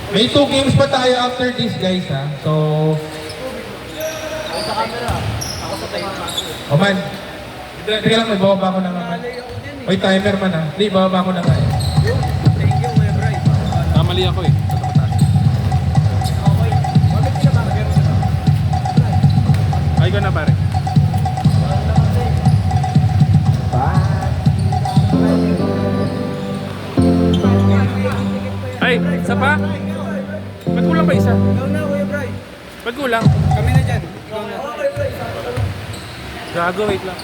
May 2 games pa tayo after this, guys, ha? So... Sa camera. Ako sa timer. O man, teka lang, may bababa ko na nga. Oy, timer man, ha? Hindi, bababa ko na nga. Thank you, Kuya Bray. Kamali ako eh. Okay. Bakit sila ba? Ay ko na pare. Ay, isa pa? Ba't kulang pa isa? Ikaw na, Kuya Bray. Ba't kulang? Kami na dyan. Ikaw na. Gago, wait lang.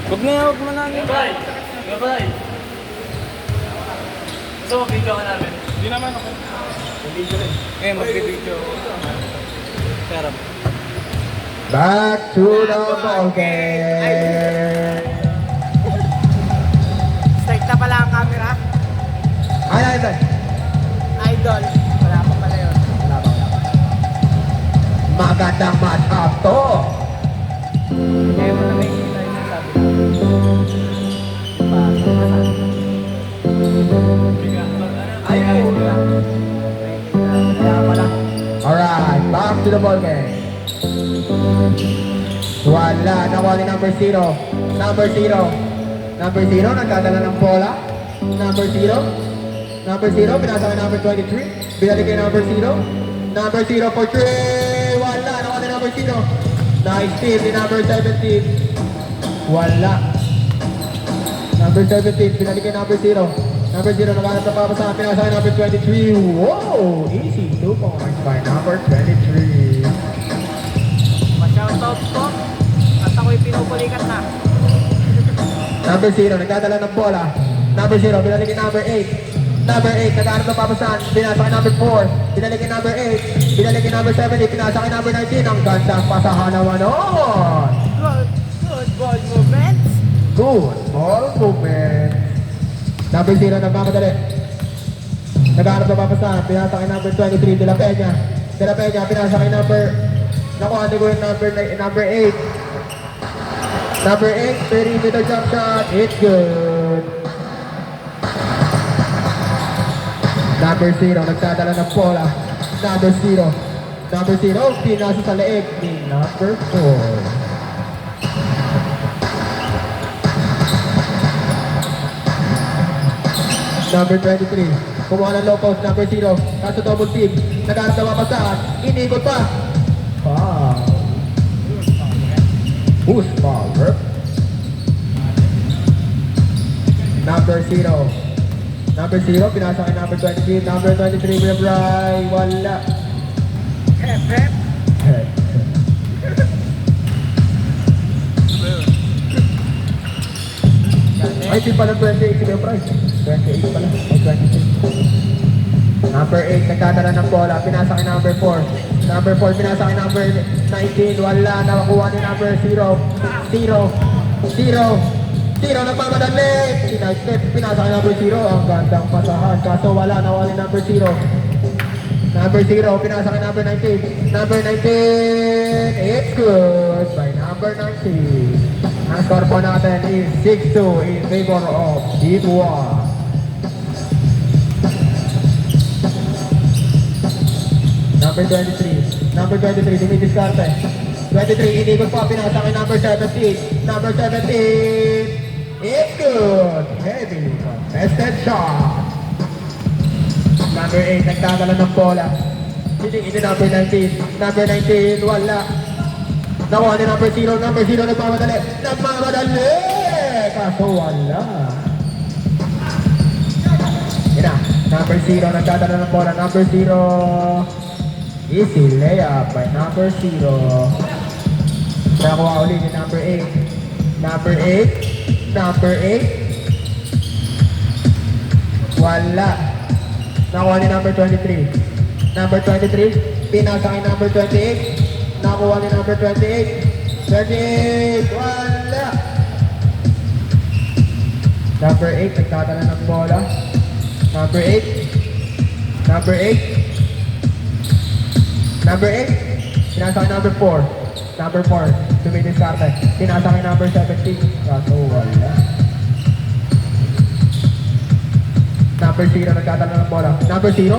Huwag na, huwag mo na. Bray. Kuya Bray. Gusto mo video ka namin? Hindi naman ako. Video rin. Ngayon, mag-video. Pero. Back to the ball game. Straight na pala ang camera. Ay, ay, ay. Idol. Wala pa pala yun. Wala pa. Magandang match up to. Kaya mo na may kita yung sabi. Ayun. Kaya pala. Alright, back to the ball game. Wala, nawali number 0. Number 0. Number 0, nagdadala ng bola. Number 0. Number 0, pinasa kay number 23. Binalik kay number 0. Number 0 for 3. Wala, nawali number 0. Nice steal ni number 17. Wala. Number 17, binalik kay number 0. Number 0, nakahanap na pa sa pinasa kay number 23. Whoa! Easy 2 points by number 23. Pa-shoutout po. At ako'y pinupulikat na. Number 0, nagdadala ng bola. Number 0, binalik kay number 8. Number 8, nagkaroon ng papasan. Pinasa kay number 4. Binalik kay number 8. Binalik kay number 7. Pinasa kay number 19. Ang gandang pasahan naman nun. Good ball movements. Good ball movement. Number 0, nagmamadali. Nagkaroon ng papasan. Pinasa kay number 23. De La Peña. De La Peña, pinasa kay number... Naku, hindi ko yung number 8. Number 8, perimeter jump shot. It's good. Number 0, nagdadala ng bola. Number 0. Number 0, pinasa sa leeg ni number 4. Number 23, kumuha ng low post. Number 0, kaso double team. Nagharap na mapasaan. Inigot pa. Wow. Who's power? Number 0. Number 0, pinasa kay number 23. Number 23, Kuya Bray. Wala. Hep, hep. Ay, di pala 28 si Kuya Bray. 28 pala. Ay, 26. Number 8, nagdadala ng bola. Pinasa kay number 4. Number 4, pinasa kay number 19. Wala. Nakakuha ni number 0. 0. Nagmamadali. Sinagstep. Pinasa kay number 0. Ang gandang pasahan. Kaso wala. Nawala ni number 0. Number 0. Pinasa kay number 19. Number 19. It's good by number 19. Ang score po natin is 6-2 in favor of Sidwa. Number 23. Number 23, dumidiskarte. 23, inigot po, pinasa kay number 17. Number 17, it's good. Heavy contested shot. Number 8, nagdadala ng bola. Hindi number 19. Number 19, wala. Nakuha ni number 0. Number 0, nagmamadali. Kaso wala. Yan na. Number 0, nagdadala ng bola. Number 0. Easy layup by number 0. Nakuha ulit ni number 8. Number 8. Number 8. Wala. Nakuha ni number 23. Number 23. Pinasa kay number 28. Nakuha ni number 28. 28. Wala. Number 8. Nagdadala ng bola. Number 8. Number 8. Number 8, pinasa kay number 4. Number 4, dumidiskarte. Pinasa kay number 17. Kaso wala. Number 0, nagtatalo ng bola. Number 0.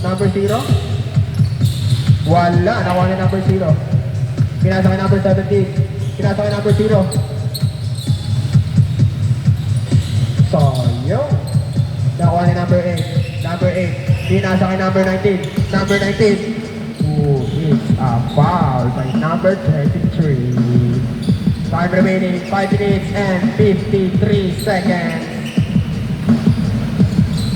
Number 0. Wala, nakuha ni number 0. Pinasa kay number 17. Pinasa kay number 0. Sayang. Nakuha ni number 8. Number 8. Pinasa kay number 19. Number 19. Ooh, it's a foul by number 23. Time remaining 5 minutes and 53 seconds.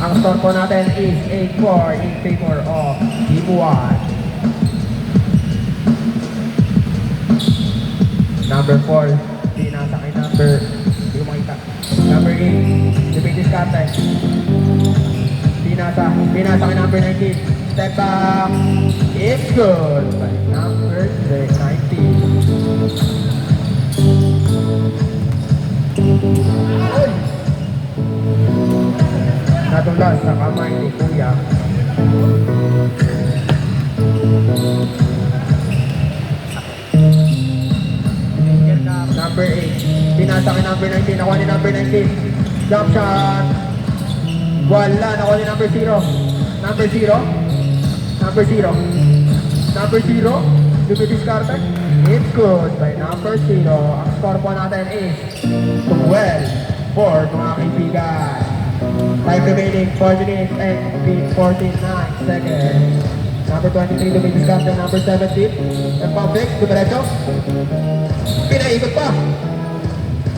Ang score po natin is 8-4 in favor of Team 1. Number 4, pinasa kay number, hindi ko makita. Number 8, Dimitris Cartes. Pinasa kay number 19. Step back, it's good by number 19. Oy! Natulas sa kamay ni Kuya. Number 8. Pinasa kay number 19. Nakuha ni number 19. Jump shot. Wala. Nakuha ni number 0. Number 0. Number 0. Number 0. Dimitris Cartes. It's good by number 0. Ang score po natin is 12-4 mga kaibigan. Time remaining 4 minutes and 49 seconds. Number 23, Dimitris Cartes. Number 17, and public, dumiretso. Pinaikot pa.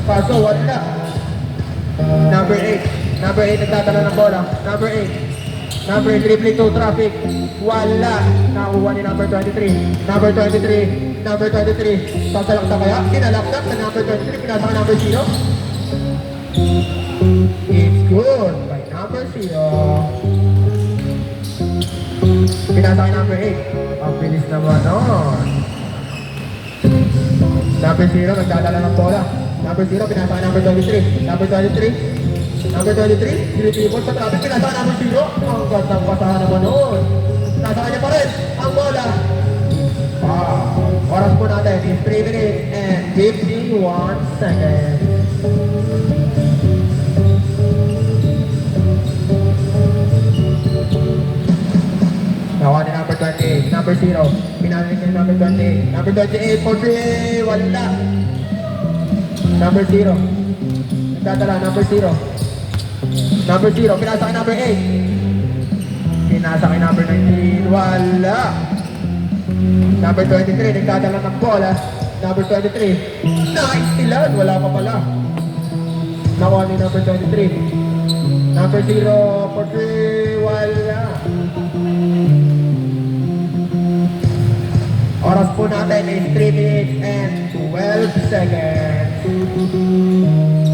Kaso, wala. Number 8. Number 8, nagtatala ng bola. Number 8. Number 8, dribbling to traffic. Wala. Nakuha ni number 23. Number 23. Number 23. Sasalakta kaya? Kinalaktak na number 23. Pinasa ka number 0. It's good by number 0. Pinasa kay number 8. Ang bilis naman nun. Number 0, nagdadala ng bola. Number 0, pinasa kay number 23. Number 23. Number 23, dinitipon sa traffic. Pinasa kay number 0. Ang gandang pasahan naman nun. Pinasa kanya pa rin ang bola. Oras po natin is 3 minutes and 51 seconds. Nakuha ni number 28, number 0. Pinalik ni number 28. Number 28 for 3. Wala. Number 0. Nagdadala, number 0. Number 0. Pinasa kay number 8. Pinasa kay number 19. Wala. Number 23. Nagdadala ng bola. Number 23. Nice ilan. Wala pa pala. Nakuha ni number 23. Number 0 for 3. Wala. Oras po natin is 3 minutes and 12 seconds.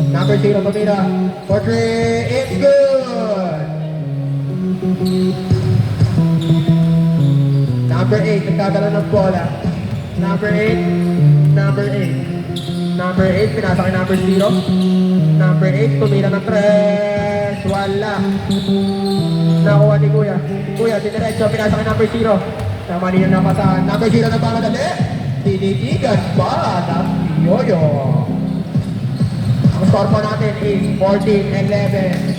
Number 0, tumira. For 3, it's good! Number 8, nagkagala ng bola. Number 8, number 8. Number 8, pinasa kay number 0. Number 8, tumira ng 3. Wala. Nakuha ni Kuya. Kuya, diniretso, pinasa kay number 0. Naman niya napasahan. Number 0 na pangadali. Tinitigan pa ng Yoyo. Ang score po natin is 14-11.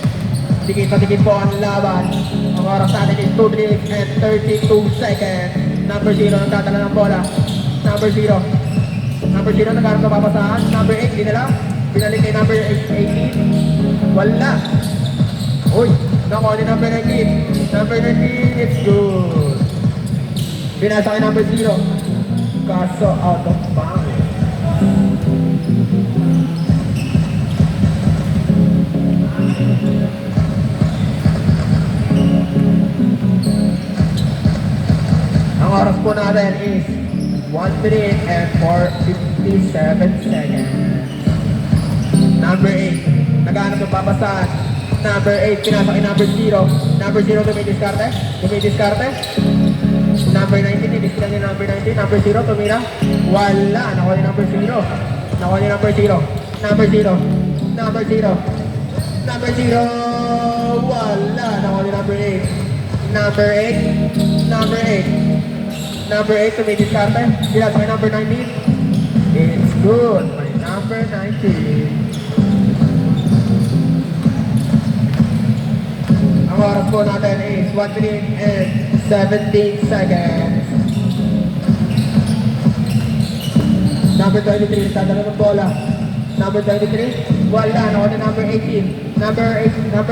Tikit po ang laban. Ang oras natin is 2 minutes and 32 seconds. Number 0 nagtatala ng bola. Number 0. Number 0 nagkaroon ka papasahan. Number 8, dinala. Binalik kay number 18. Wala. Uy, nakuha ni number 19. Number 19, it's good. Pinasa kay number 0. Kaso out of bounds. Ang oras po natin is 1 minute and 57 seconds. Number 8. Naghahanap ng papasahan. Number 8. Pinasa kay number 0. Number 0 Dimitris Cartes. Dimitris Cartes. Number 19, inisila ni number 19. Number 0, tumira. Wala. Nakuha ni number 0. Nakuha ni number 0. Number 0. Number 0. Number 0. Wala. Nakuha ni number 8. Number 8. Number 8. Number 8, Dimitris Cartes. Pinasa kay number 19. It's good. By number 19. oras po natin is 1 minute and 17 seconds. Number 23, dadala ng bola. Number 23, wala. Nakuha na number 18. Number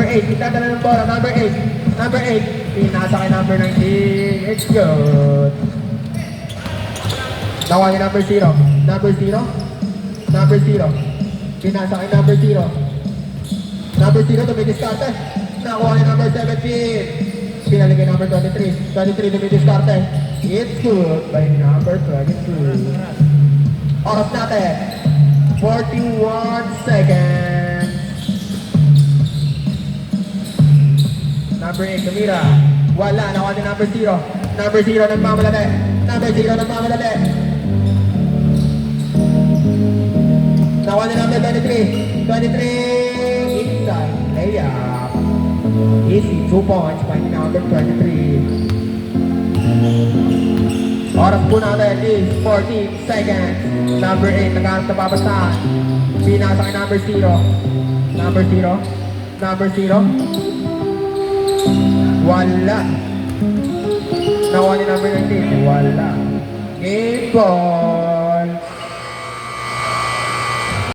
8, dadala ng bola. Number 8. Number 8, pinasa kay number 19. It's good. Nakuha ni number 0. Number 0. Number 0. Pinasa kay number 0. Number 0, dumidiskarte. Nakuha ni number 17. Pinaligay number 23. 23, dumidiskarte. It's good by number 22. Oras natin, 41 seconds. Number 8, tumira. Wala, nakuha ni number 0. Number 0, nagmamalali. Number 0, nagmamalali. Nakuha ni number 23. 23, inside, layup. Easy, 2 points by number 23. Oras po natin is 14 seconds. Number 8, nagkaroon sa babasahan. Pinasa kay number 0. Number 0. Number 0. Wala. Nakuha ni number 19. Wala. Game ball.